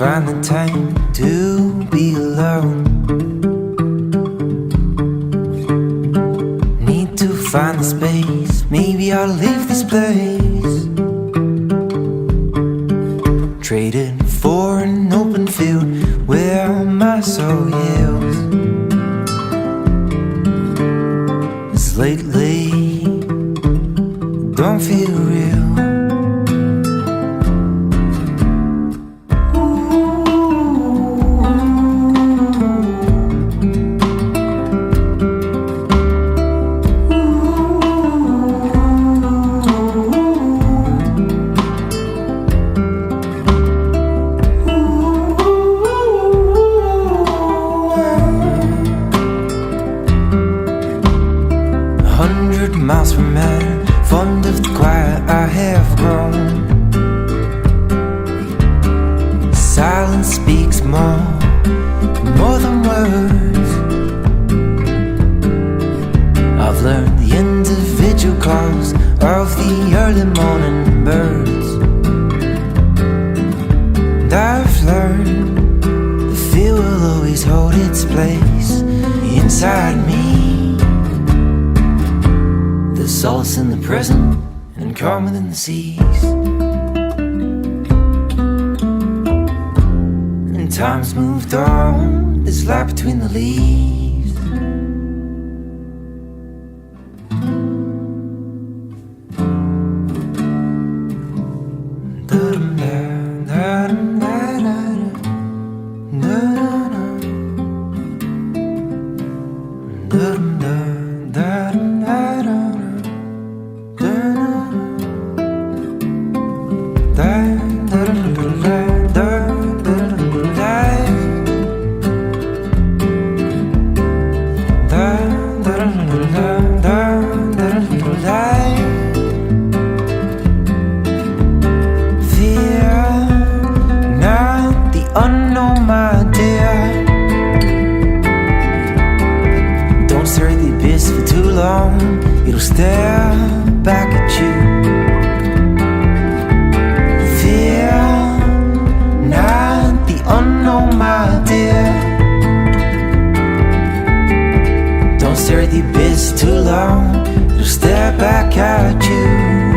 find the time to be alone. Need to find the space, maybe I'll leave this place. Traded for an open field where my soul yields. As lately, don't feel real. 100 miles from man, fond of the quiet I have grown. Silence speaks more than words. I've learned the individual calls of the early morning birds. And I've learned the fear will always hold its place inside me. There's solace in the present and calm within the seas. And time's moved on, there's light between the leaves. It'll stare back at you. Fear not the unknown, my dear. Don't stare at the abyss too long. It'll stare back at you.